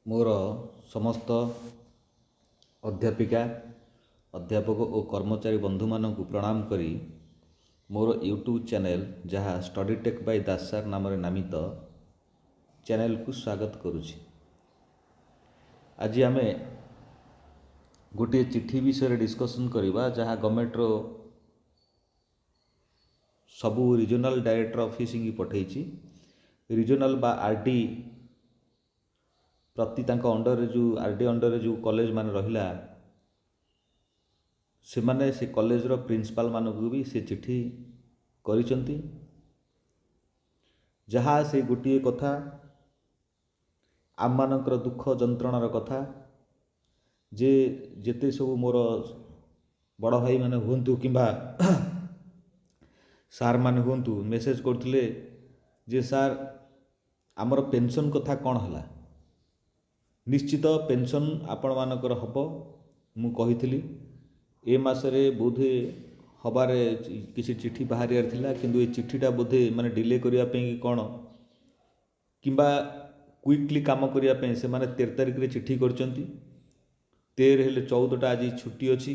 मोर समस्त अध्यापिका अध्यापक और कर्मचारी बंधु मानक प्रणाम करी मोर यूट्यूब चैनल जहाँ स्टडी टेक बाय दास सर नाम नामित चैनल को स्वागत करुछि। आज आम गोटे चिट्ठी विषय डिस्कसन करवा जहाँ गवर्नमेंट रो सबू रिजनल डायरेक्टर ऑफिस की पठेछि। रिजनल बा आरडी प्रति अंडर जो आरडी अंडर जो कॉलेज मान रहिला से माने से कॉलेज रो प्रिंसिपल मानक भी से चिट्ठी करिसंती। जहाँ से गोटे कथा आम मानकर दुख जंत्रणार कथा जे जेते सब मोर बड़ भाई माने हुंतु किंबा सार माने हुंतु मेसेज करथिले जे सार आमर पेंशन कथा कौन है। निश्चित पेंशन आपण मानकर हम मु कही ए मासरे बोधे हबारे किसी चिट्ठी बाहर थिला किंतु ए चिट्ठीटा बोधे माने डिले करिया पे कौन किंबा क्विकली काम करिया पे से माने 13 तारिख रे चिट्ठी करचंती। 13 हेले 14टा आज छुट्टी अच्छी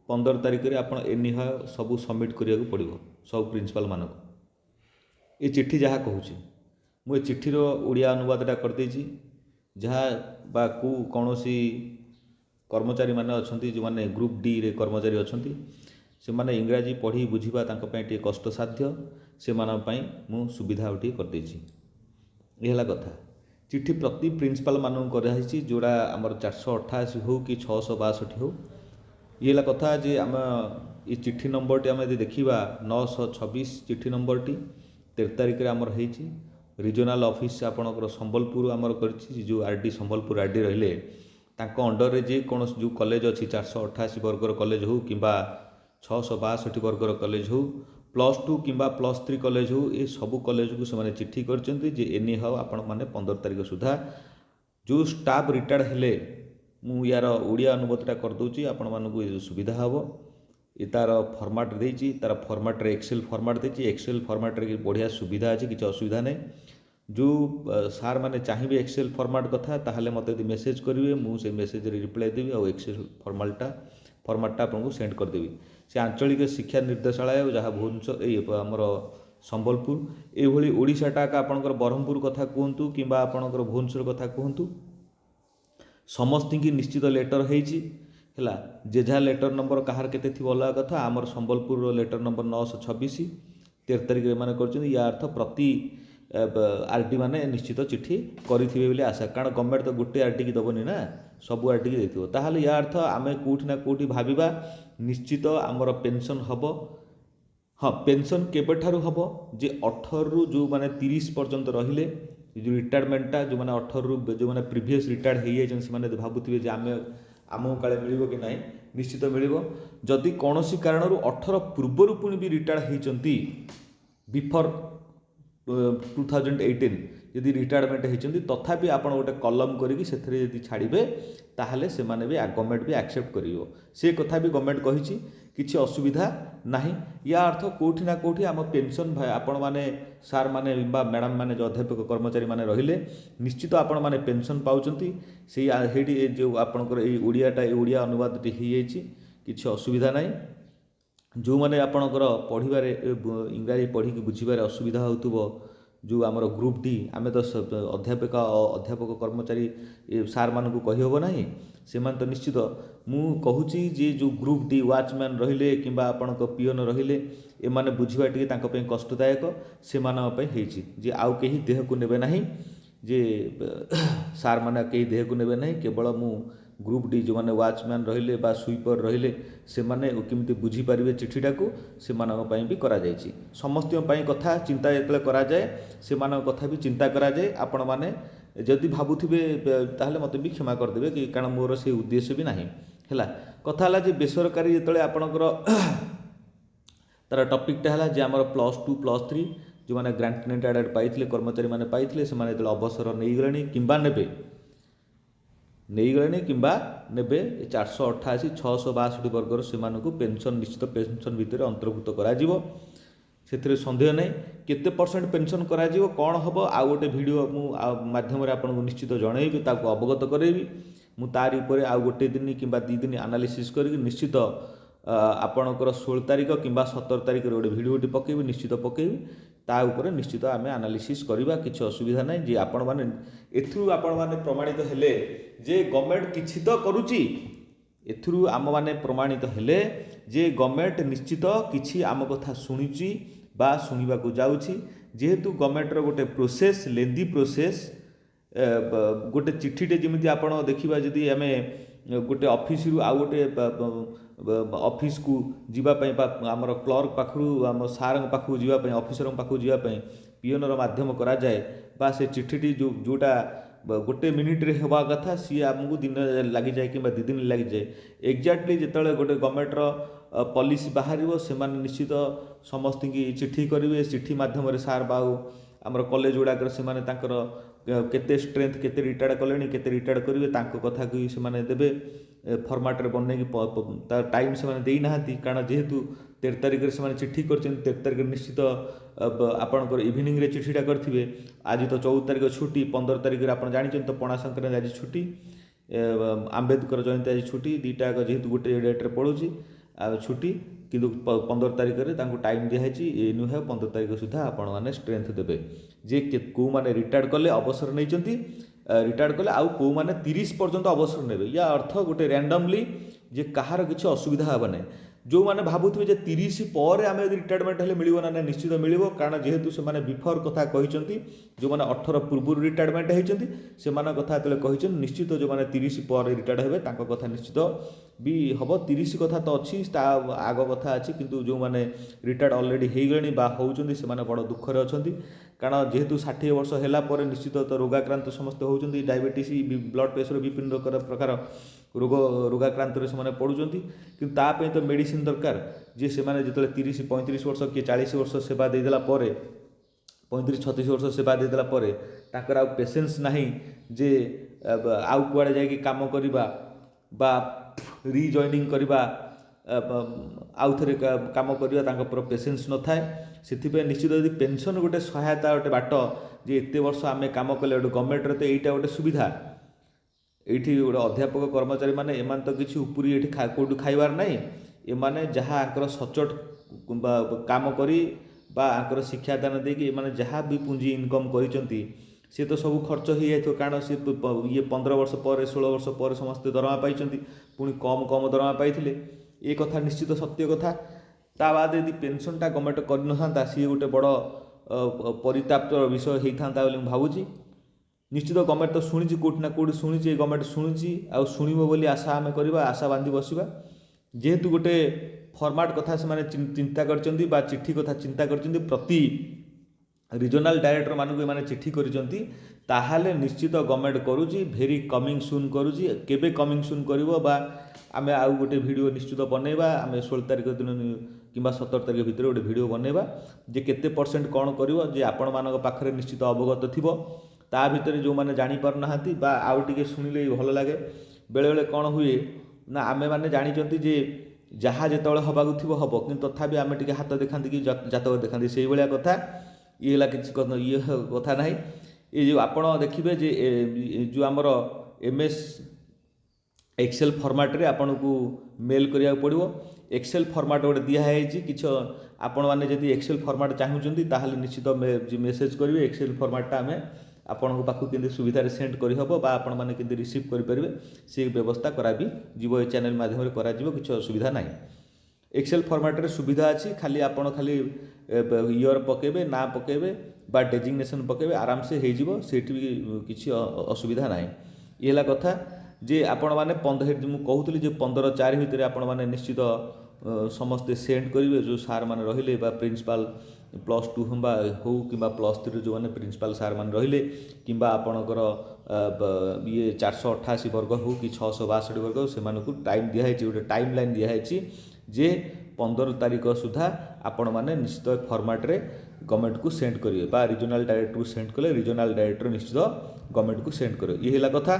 15 तारिख रे आपण एनिहा सब सबमिट करिया को पड़िबो सब प्रिंसिपल मानक। ए चिट्ठी जहाँ कहूँ मु ए चिट्ठीर ओडिया अनुवादटा कर देछि। जहाँ बा को कौनसी कर्मचारी माने अछंती जो माने ग्रुप डी रे कर्मचारी अछंती से माने इंग्राजी पढ़ी बुझिबा तांको पय टे कष्ट साध्य से मानन पय मु सुविधा उठी कर देछि। एहला कथा चिट्ठी प्रति प्रिंसिपल मानन कराइछि जोड़ा हमर 488 हो कि 662 हो। एहला कथा जे आम ये चिट्ठी नंबर टी आम देखिबा 926 चिट्ठी नंबर टी 13 तारिख रे हमर हेछि। रिजनल ऑफिस आपणकर संबलपुर आमर करछि जो आरडी संबलपुर आरडी रहिले तांको अंडर रे जे कोन जो कॉलेज अछि 488 वर्गर कॉलेज हो किंबा 662 वर्गर कॉलेज हो +2 किंबा +3 कॉलेज हो ए सब कॉलेज को से चिट्ठी करछन्ती जे एनी हाउ आपण माने 15 तारिख सुधा जो स्टाफ रिटायर्ड हेले मु यार ओडिया अनुवादटा कर दोची आपण मानकु सुविधा हबो। ए तार फॉर्मेट देछि तार फॉर्मेट रे एक्सेल फॉर्मेट देछि। एक्सेल फॉर्मेट रे बढ़िया सुविधा अछि किछ असुविधा नै। जो सार माने चाहिए एक्सेल फॉर्मेट कथा ताहले मते यदि मेसेज करेंगे मुझे मेसेज रिप्लाई देवी और एक्सेल फॉर्मेटटा आपको सेंड कर देवी। से आंचलिक शिक्षा निर्देशालय जहाँ भुवनेश्वर आमर संबलपुर ये ओडिशाटा आपणकर ब्रह्मपुर कथा कहतु कि आपणकर भुवनेश्वर कथा कहतु समस्त की निश्चित लेटर है जेझा लेटर नंबर कहार केते थी अलग कथा। आमर संबलपुर लेटर नंबर 926 13 तारिख माने कर या अर्थ प्रति आरडी माने निश्चित चिट्ठी करिथिबे बोली आशा कारण गवर्नमेंट तो गोटे आरडी की दबनी ना सब आरडी की देथिबो ताहाले या अर्थ आमे कोठी ना कोठी भाबिबा निश्चित आमर पेंशन हबो। हाँ पेंशन केबे ठारू हबो जे 18 रु जो माने 30 पर्यंत रहिले जो रिटायरमेंटटा जो माने 18 रु जो माने प्रीवियस रिटायर्ड हे जाय से माने भाबुथिबे जे आमे आमो काले मिलिबो कि नाही निश्चित मिलिबो। जदि कोनोसी कारणरू 18 पूर्वरु पुनी भी रिटायर्ड हेचंती बिफोर 2018 यदि रिटायरमेंट होती तथापि आपण गोटे कलम करी से छाड़े ताहले से माने भी गवर्नमेंट भी एक्सेप्ट करियो से कथा भी गवर्नमेंट कही किसी असुविधा नहीं। या अर्थ कोठी ना कोठी आम पेंशन आपण माने सार माने मैडम माने जो अध्यापक कर्मचारी माने रहिले निश्चित आपण माने पेंशन पाउचंती से हेडी जो आपणकर ए ओडियाटा ओडिया अनुवाद किसी असुविधा नहीं। जो मैंने आपणकर पढ़ी इंग्राजी पढ़ी बुझे असुविधा हो जो आमर ग्रुप डी आम तो अध्यापक कर्मचारी सार मान कहीहब ना से तो निश्चित मु कहूँ जे जो ग्रुप डी वाचमैन रहिले कि आपण पिओन रहिले एमाने बुझा टी कष्टदायक से जे आउ कहीं देह को नेबे नहीं जे सार माने कहीं देह को नेबे नहीं केवल मु ग्रुप डी जो माने वाचमैन रहिले बा स्वीपर रहिले से माने केमती बुझी पारिबे चिट्ठीटा को से मानक पई भी करा जायछि। समस्त पई कथा चिंता जेतले करा जाय से मानक कथा भी चिंता करा जाय। आपण माने जदि भाबुथिबे ताहले मते भी क्षमा कर देबे कि कारण मोर से उद्देश्य भी नाही हैला। कथा हला जे बेसरकारी जेतले आपणकर तार टॉपिकटा हला जे हमर +2 +3 जो माने ग्रांटेड एडेड पाइथिले कर्मचारी माने पाइथिले से माने जेतले अवसर नै गलेनी किंबा नेबे नहीं गले किंबा नेबे 488 662 वर्गर से पेंशन निश्चित पेंशन भितर अंतर्भुक्त करा से सन्देह नहीं केते परसेंट पेंशन करा कौन हम आउ गोटे भिडियो मध्यम आपको निश्चित जनइबी ताको अवगत करेबी मु तारि ऊपर आउ गोटे दिन कि 2 दिन एनालिसिस करके निश्चित आपणकर 16 तारिख कि 17 तारिख गोटे भिडियोटी पकेबी निश्चित पकेबी ता ऊपर निश्चित आम एनालिसिस करवा किसी असुविधा नहीं जे आपण मैंने एथु आपण मैंने प्रमाणित हेले जे गवर्नमेंट किछि तो करुची एथुरु आम मैंने प्रमाणित हेले जे गवर्नमेंट निश्चित किछि आम कथा शुणुची बा शुणा जाऊँगी जेहेतु गवर्नमेंटर गोटे प्रोसेस लेंदी प्रोसेस गोटे चिठीटे जमी आप देखा जदि आम गोटे ऑफिस रु आउ गोटे ऑफिस को जीवाई आमर क्लर्क पाखु आम सार पाखु जीवाई ऑफिसर पाखु जीवाई पीओनर माध्यम करा जाए बा से चिठीटी जोटा गोटे मिनिट रे होवा कथा सी आमको दिन लगी जाए कि 2 दिन लगी जाए एक्जाक्टली जिते गोटे गवर्नमेंटर पॉलिसी बाहर से निश्चित समस्त की चिठी करेंगे चिठी मध्यम सार बाहू आमर कॉलेज गुड़ाक से केते स्ट्रेंथ केते रिटायर्ड कले केते रिटायर्ड करेंगे कथा को से देवे फॉर्मेट रे बनने टाइम से देना कारण जेहेतु 13 तारिख से चिठी कर 13 तारिख निश्चित आपणकर इवनिंग रे चिठीटा करेंगे आज तो 14 तारिख छुट्टी 15 तारिख आप जानते तो पणा संक्रांति आज छुट्टी आंबेडकर जयंती आज छुट्टी दुईटा जेहेतु गोटे डेट्रे पड़ोची छुट्टी किंतु 15 तारिख में टाइम दिखाई ये नुहे 15 तारिख सुधा आपण मैंने स्ट्रेंथ देवे जे कौ मैंने रिटायर्ड कले अवसर नहीं रिटायर्ड कले आउ कौ मैंने 30 पर्यंत अवसर ने या अर्थ गोटे रैंडमली जे कहार किसी असुविधा हे ना जो मैंने भावुवे 30 पर आम रिटायरमेंट हेल्ले मिल ना निश्चित मिल कारण जेहेतु से बिफोर कथा कहते जो मैंने 18 पूर्व रिटायरमेंट होती से कथा जो निश्चित जो मैंने 30 पर रिटायर्ड हे कथा निश्चित भी हम 30 कथा तो अच्छी आग कथा अच्छी किंतु जो मैंने रिटायर्ड अलरेडी हो गले होती से बड़ दुखरे अच्छा कारण जेहेतु 60 वर्ष है निश्चित तो रोगाक्रांत समस्त होती डायबिटीज ब्लड प्रेशर विभिन्न प्रकार रोगाक्रांत से पड़ुंट कि तो मेडिसिन दरकार जी से जो 30-35 वर्ष कि 40 वर्ष सेवा देदेला 35-36 वर्ष सेवा देदेला ताकर आउ पेशेंस नहीं जे आउ कुआड़े जाकि काम करवा बा रिजॉइनिंग करवा आउ थे काम करवा पेशेंस न थाए से निश्चित यदि पेंशन गोटे सहायता गोटे बाट जे एत वर्ष आम कम कले गोटे गवर्नमेंट तो यहाँ गोटे सुविधा ये गोटे अध्यापक कर्मचारी मैंने एमान तो किसी उपरी ये कौटू खाइबार ना एमाने जहाँ आंकर सचोट काम करी बा आंकर शिक्षादान देकी एमाने जहाँ भी पुंजी इनकम करिसेंती सी तो सब खर्च हो जाए कारण सी ये 15 वर्ष पर 16 वर्ष पर समस्त दरमा पाई पुणी कम कम दरमा पाई ये कथा निश्चित सत्य कथा ता बाद यदि पेंशनटा गवर्नमेंट करना सी गोटे बड़ परिताप्त विषय होता भावुची निश्चित गवर्नमेंट तो शुणी कौटना कौटी शुणी गवर्नमेंट शुणी आउ शुणव बोली आशा आम करवा आशा बांधी बसवा जेहेतु गोटे फॉर्मेट कथा से चिंता करचंती बा चिट्ठी कथा चिंता करचंती प्रति रिजनल डायरेक्टर मानक मैंने चिट्ठी करचंती ताहाले निश्चित गवर्नमेंट करुची भेरी कमिंग सुन करुची केबे कमिंग सुन करिवो बा आमे आउ गोटे वीडियो निश्चित बनैबा आमे 16 तारिख दिन कि 17 तारिख भितर गोटे वीडियो बनैबा जे केते परसेंट कौन करिवो जे आपण मानक पाखरे निश्चित अवगत थिबो ता भितर जो मैंने जानी पार नाहांती बा आउ टिके सुनिले भल लागे बेले बेले कौन हुए ना आमे माने जानी जे जहाँ जिते हवाक थी हम कि तथापि आम टे हाथ देखा कि जातक देखा से भाया कथा ये किसी ये कथा ना ये जो आप देखिए जे जो आमर MS एक्सेल फॉर्मेट रे आपन को मेल करिया पड़ो एक्सेल फॉर्मेट गोटे दिखाई कि आपण मैंने जब एक्सेल फॉर्मेट चाहूँगी ताहले निश्चित मेसेज करेंगे एक्सेल फॉर्मेटा आम आपण पाखु के सुविधा सेंड करहब बा आपण मैंने के रिसीव करेंगे से व्यवस्था करा भी जीव ए चैनल माध्यम करा किसी असुविधा ना एक्सेल फॉर्मेट रे सुविधा अच्छी खाली आपण खाली ईयर पकेबे ना पकेबे बा डेजिग्नेशन पकेबे आराम से हो सेठी भी किसी असुविधा ना ये कथा जे आपण मैंने 15 मुझे कहूली जे 15/4 भितर आपण मैंने निश्चित समस्ते सेंड करेंगे जो सार मैंने रहिले बा प्रिंसिपल +2 हम्बा हो कि +3 जो मैंने प्रिंसिपल सार मैंने रहिले कि आपणकर ये 488 वर्ग हो कि 662 वर्ग से टाइम दिखाई गोटे टाइम लाइन दिखाई जे 15 तारिख सुधा आपण मैंने निश्चित फॉर्मेट रे गवर्नमेंट को सेंड करेंगे बा रिजनल डायरेक्टर को सेंड कले रिजनल डायरेक्टर निश्चित गवर्नमेंट को सेंड करेंगे ये है कथा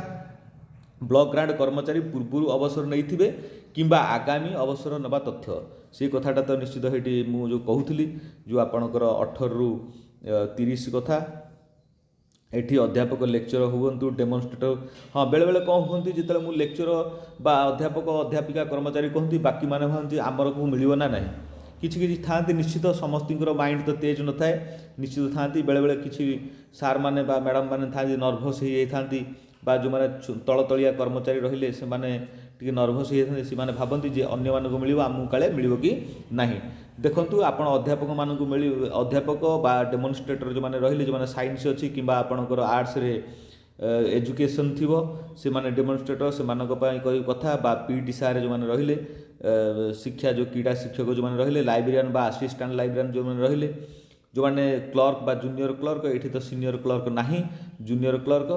ବ୍ଲକ ଗ୍ରାଣ୍ଟ କର୍ମଚାରୀ ପୂର୍ବରୁ ଅବସର ନେଇଥିବେ କିମ୍ବା ଆଗାମୀ ଅବସର ନେବା ତଥ୍ୟ ସେ କଥାଟା ତ ନିଶ୍ଚିତ ସେଇଠି ମୁଁ ଯେଉଁ କହୁଥିଲି ଯେଉଁ ଆପଣଙ୍କର 18ରୁ 30 କଥା ଏଠି ଅଧ୍ୟାପକ ଲେକ୍ଚର ହୁଅନ୍ତୁ ଡେମନଷ୍ଟ୍ରେଟର ହଁ ବେଳେବେଳେ କ'ଣ ହୁଅନ୍ତି ଯେତେବେଳେ ମୁଁ ଲେକ୍ଚର ବା ଅଧ୍ୟାପକ ଅଧ୍ୟାପିକା କର୍ମଚାରୀ କୁହନ୍ତି ବାକିମାନେ ଭାବନ୍ତି ଆମର କେଉଁ ମିଳିବ ନା ନାହିଁ କିଛି କିଛି ଥାଆନ୍ତି ନିଶ୍ଚିତ ସମସ୍ତଙ୍କର ମାଇଣ୍ଡ ତ ତେଜ ନଥାଏ ନିଶ୍ଚିତ ଥାଆନ୍ତି ବେଳେବେଳେ କିଛି ସାର୍ମାନେ ବା ମ୍ୟାଡ଼ାମମାନେ ଥାଆନ୍ତି ନର୍ଭସ୍ ହେଇଯାଇଥାନ୍ତି ବା ଯେଉଁମାନେ ତଳତଳିଆ କର୍ମଚାରୀ ରହିଲେ ସେମାନେ ଟିକେ ନର୍ଭସ୍ ହେଇଯାଇଥାନ୍ତି ସେମାନେ ଭାବନ୍ତି ଯେ ଅନ୍ୟମାନଙ୍କୁ ମିଳିବ ଆମକୁ କାଳେ ମିଳିବ କି ନାହିଁ ଦେଖନ୍ତୁ ଆପଣ ଅଧ୍ୟାପକମାନଙ୍କୁ ଅଧ୍ୟାପକ ବା ଡେମନଷ୍ଟ୍ରେଟର ଯେଉଁମାନେ ରହିଲେ ଯେଉଁମାନେ ସାଇନ୍ସ ଅଛି କିମ୍ବା ଆପଣଙ୍କର ଆର୍ଟ୍ସରେ ଏଜୁକେସନ୍ ଥିବ ସେମାନେ ଡେମନଷ୍ଟ୍ରେଟର ସେମାନଙ୍କ ପାଇଁ କହିବା କଥା ବା ପିଟି ସାର୍ ଯେଉଁମାନେ ରହିଲେ ଶିକ୍ଷା ଯେଉଁ କ୍ରୀଡ଼ା ଶିକ୍ଷକ ଯେଉଁମାନେ ରହିଲେ ଲାଇବ୍ରେରିଆନ୍ ବା ଆସିଷ୍ଟାଣ୍ଟ ଲାଇବ୍ରେରିଆନ୍ ଯେଉଁମାନେ ରହିଲେ ଯେଉଁମାନେ କ୍ଲର୍କ ବା ଜୁନିୟର କ୍ଲର୍କ ଏଠି ତ ସିନିୟର କ୍ଲର୍କ ନାହିଁ ଜୁନିୟର କ୍ଲର୍କ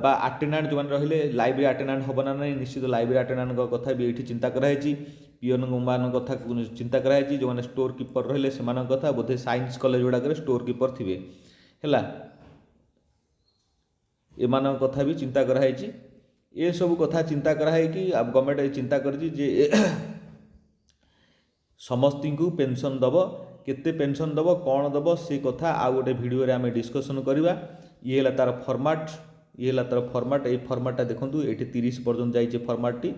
বা ଆଟେଣ୍ଡାଣ୍ଟ ଯେଉଁମାନେ ରହିଲେ ଲାଇବ୍ରେରୀ ଆଟେଣ୍ଡାଣ୍ଟ ହେବ ନା ନାହିଁ ନିଶ୍ଚିତ ଲାଇବ୍ରେରୀ ଆଟେଣ୍ଡାଣ୍ଟଙ୍କ କଥା ବି ଏଇଠି ଚିନ୍ତା କରାଯାଇଛି ପିଅନମାନଙ୍କ କଥା ଚିନ୍ତା କରାଯାଇଛି ଯେଉଁମାନେ ଷ୍ଟୋର କିପର ରହିଲେ ସେମାନଙ୍କ କଥା ବୋଧେ ସାଇନ୍ସ କଲେଜ ଗୁଡ଼ାକରେ ଷ୍ଟୋର କିପର ଥିବେ ହେଲା ଏମାନଙ୍କ କଥା ବି ଚିନ୍ତା କରାଯାଇଛି ଏସବୁ କଥା ଚିନ୍ତା କରାହେଇକି ଗଭର୍ଣ୍ଣମେଣ୍ଟ ଚିନ୍ତା କରିଛି ଯେ ସମସ୍ତଙ୍କୁ ପେନସନ୍ ଦେବ କେତେ ପେନସନ୍ ଦେବ କ'ଣ ଦେବ ସେ କଥା ଆଉ ଗୋଟେ ଭିଡ଼ିଓରେ ଆମେ ଡିସ୍କସନ୍ କରିବା ଇଏ ହେଲା ତା'ର ଫର୍ମାଟ୍ ये है तार फर्माट ये फर्माटा देखो ये 30 पर्यटन जाइए फर्माटी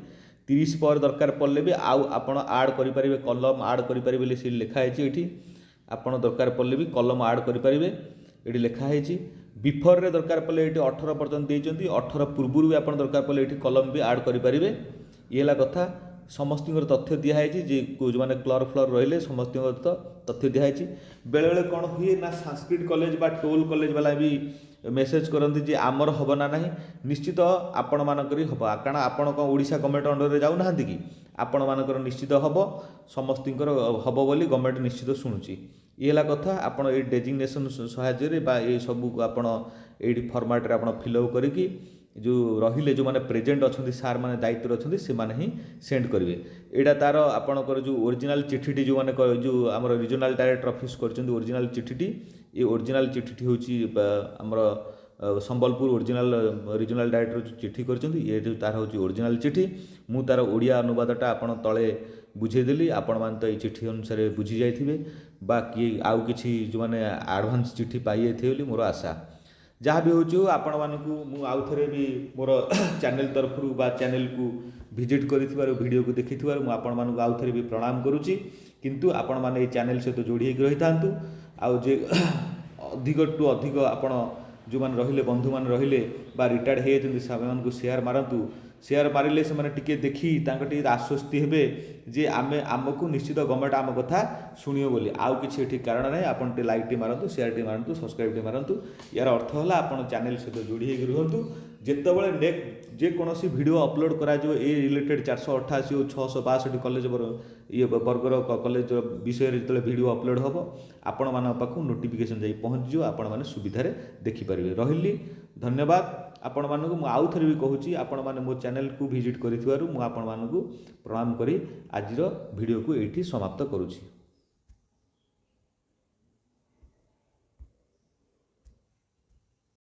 30 पर दरकार पड़े भी आउ आपण आड करें कलम आड करें सी लिखाई ये आपड़ दरकार पड़े भी कलम आड करें ये लिखाई बिफोर रे दरकार पड़े ये 18 पर्यटन देती 18 पूर्व भी आप दरकार पड़े ये कलम भी आड करें ये है कथा समस्त तथ्य दिखाई जे जो मैंने क्लर्क फ्लर रही समस्त तथ्य दिखाई बेले बेले कौन हुए ना संस्कृत कॉलेज बा टोल कॉलेज वाला भी मेसेज करती जे आमर हम ना ना निश्चित आपण मानकर हम कारण आपण कौन ओडिशा गवर्नमेंट अंडर में जाऊना कि आपण मानकर निश्चित हम समस्त हम बोली गवर्नमेंट निश्चित शुणुची ये है कथा आपड़ ये डेजिग्नेशन साहाय्य ये सब आपड़ ये फर्माट आप फिलअप करके जो रहिले जो माने प्रेजेंट अच्छा सार मैंने दायित्व अच्छा से माने ही सेंड करेंगे यहाँ तार आपणकर जो ओरिजिनल चिठीटी जो मैंने जो आम रिजनाल डायरेक्टर ऑफिस कर ओरिजिनल चिठीटी ये ओरिजिनल चिठीटी हूँ आमर संबलपुर ओरिजिनल रिजनाल डायरेक्टर जो चिठी कर तार हूँ ओरिजिनल चिठी मु तार ओडिया अनुवादटा आपण तले बुझेदेली आपण मैंने तो ये चिठी अनुसार बुझी जाइए बा किए आउ कि जो मैंने आडभांस चिठी पाई जाइए मोर आशा जहाँ भी हूँ आपण मानू आउ थे भी मोर चैनल तरफ बा चैनल को विजिट करीडियो को देखी आपण मानू आउ थे भी प्रणाम करुच्ची किंतु आपण मैंने ये चैनल सहित जोड़ी रही था आउ जे अधिक टू अधिक आपण जो मैंने रहिले बंधु मैंने रहिले बा रिटायर्ड हो जाती से शेयर मारतु शेयर मारे से मैंने टिके देखी आश्वस्ति हे जे आमे आमको निश्चित गवर्नमेंट आम कथा शुणियो बोली आउ किसी कारण ना आप लाइक टी मारतु शेयर टी मारतु सब्सक्राइब टी मारतु यार अर्थ है आप चैनल सहित जोड़ी रुहतु जितेबाला नेक्स्ट जेकोसी भिड अपलोड कर रिलेटेड 488 और 662 कॉलेज ये वर्गर कॉलेज विषय जो भिड अपलोड हम आपण मान पाखु नोटिफिकेशन जाई पहुँच जो आपण मैंने सुविधार देखिपारे रही धन्यवाद आपण मानू आउ थे भी कहूँ आपण मैंने मो चैनल को विजिट करूँ प्रणाम करी आज भिडियो को ये समाप्त करुँची।